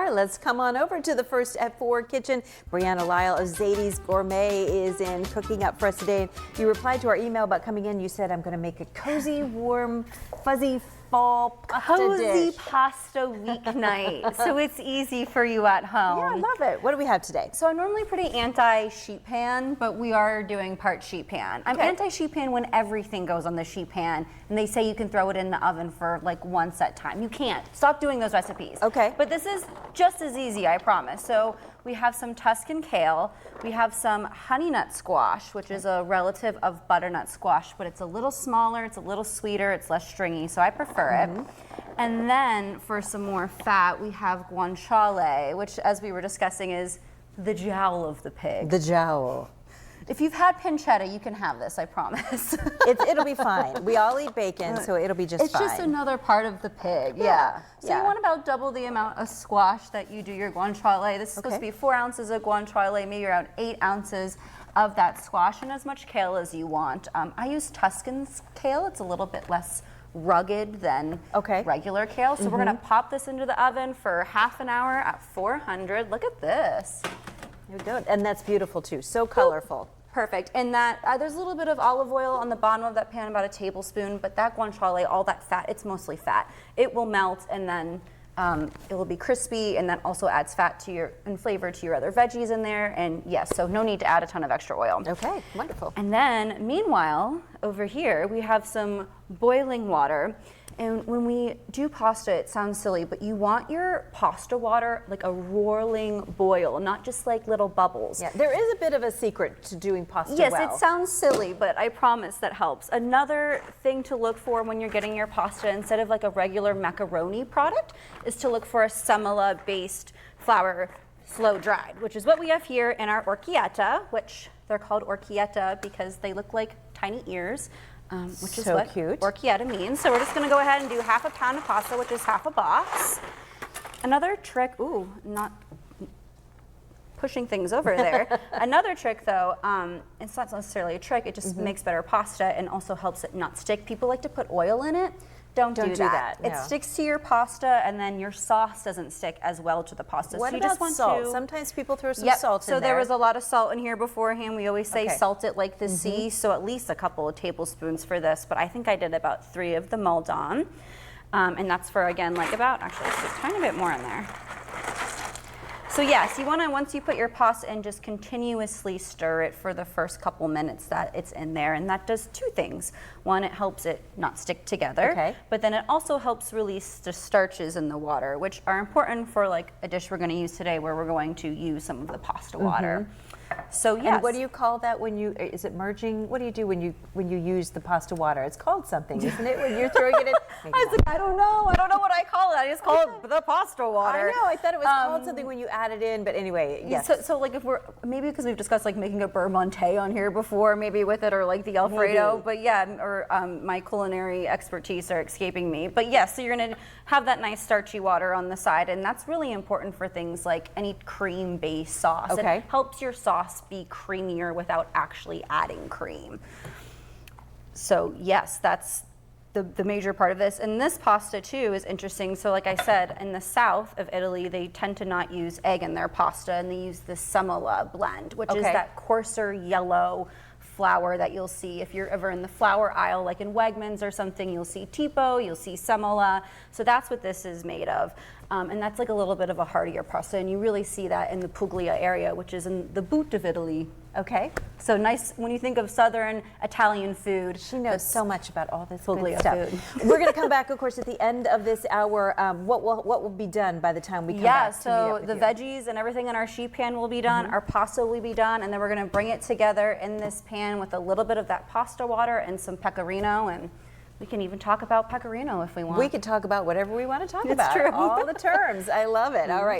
are. Let's come on over to the First at 4 kitchen. Brianna Lyle of Zadie's Gourmet is in cooking up for us today. You replied to our email about coming in. You said, I'm going to make a cozy, warm, fuzzy fall pasta dish. Pasta weeknight, so it's easy for you at home. Yeah, I love it. What do we have today? So I'm normally pretty anti-sheet pan, but we are doing part sheet pan. I'm anti-sheet pan when everything goes on the sheet pan, and they say you can throw it in the oven for like one set time. You can't. Stop doing those recipes. Okay. But this is just as easy, I promise. So we have some Tuscan kale. We have some honey nut squash, which is a relative of butternut squash, but it's a little smaller, it's a little sweeter, it's less stringy, so I prefer it. And then for some more fat, we have guanciale, which, as we were discussing, is the jowl of the pig. The jowl. If you've had pancetta, you can have this, I promise. It'll be fine. We all eat bacon, so it'll be just fine. It's just another part of the pig, yeah. So you want about double the amount of squash that you do your guanciale. This is supposed to be 4 ounces of guanciale, maybe around 8 ounces of that squash, and as much kale as you want. I use Tuscan kale. It's a little bit less rugged than regular kale. So we're gonna pop this into the oven for half an hour at 400. Look at this. There we go. And that's beautiful too, so colorful. Perfect. And that there's a little bit of olive oil on the bottom of that pan, about a tablespoon, but that guanciale, all that fat, it's mostly fat. It will melt, and then it will be crispy, and that also adds fat to your and flavor to your other veggies in there. And yes, so no need to add a ton of extra oil. Okay, wonderful. And then meanwhile, over here, we have some boiling water. And when we do pasta, it sounds silly, but you want your pasta water like a roiling boil, not just like little bubbles. Yeah, there is a bit of a secret to doing pasta well. Yes, it sounds silly, but I promise that helps. Another thing to look for when you're getting your pasta, instead of like a regular macaroni product, is to look for a semola-based flour, slow dried, which is what we have here in our orecchietta, which they're called orecchietta because they look like tiny ears. Which is what cute. Orecchietta means. So we're just gonna go ahead and do half a pound of pasta, which is half a box. Another trick, not pushing things over there. Another trick though, it's not necessarily a trick, it just makes better pasta and also helps it not stick. People like to put oil in it. Don't do that. No. It sticks to your pasta, and then your sauce doesn't stick as well to the pasta. What so you about just want salt? to... Sometimes people throw some salt in there. So there was a lot of salt in here beforehand. We always say salt it like the sea, so at least a couple of tablespoons for this, but I think I did about 3 of the Maldon. And that's for, again, like about, actually, just a tiny bit more in there. So yes, you want to, once you put your pasta in, just continuously stir it for the first couple minutes that it's in there, and that does 2 things. One, it helps it not stick together, but then it also helps release the starches in the water, which are important for like a dish we're going to use today, where we're going to use some of the pasta water. So yes. And what do you call that when you, is it merging? What do you do when you use the pasta water? It's called something, isn't it, when you're throwing it in? I don't know what I call it. I just call it the pasta water. I know, I thought it was called something when you add it in, but anyway, yes. So like if we're, maybe because we've discussed like making a beurre monté on here before, maybe with it, or like the Alfredo, but yeah, or my culinary expertise are escaping me. But yes, so you're gonna have that nice starchy water on the side, and that's really important for things like any cream-based sauce. It helps your sauce be creamier without actually adding cream. So yes, that's the major part of this. And this pasta too is interesting. So like I said, in the south of Italy, they tend to not use egg in their pasta, and they use the semola blend, which is that coarser yellow flour that you'll see if you're ever in the flour aisle, like in Wegmans or something. You'll see tipo, you'll see semola. So that's what this is made of. And that's like a little bit of a heartier pasta, and you really see that in the Puglia area, which is in the boot of Italy. So nice when you think of southern Italian food. She knows so much about all this Puglia good stuff. Food. We're going to come back, of course, at the end of this hour. What will be done by the time we come back? So the veggies and everything in our sheet pan will be done. Our pasta will be done, and then we're going to bring it together in this pan with a little bit of that pasta water and some pecorino, and we can even talk about pecorino if we want. We can talk about whatever we want to talk about. It's true. All the terms. I love it. All right.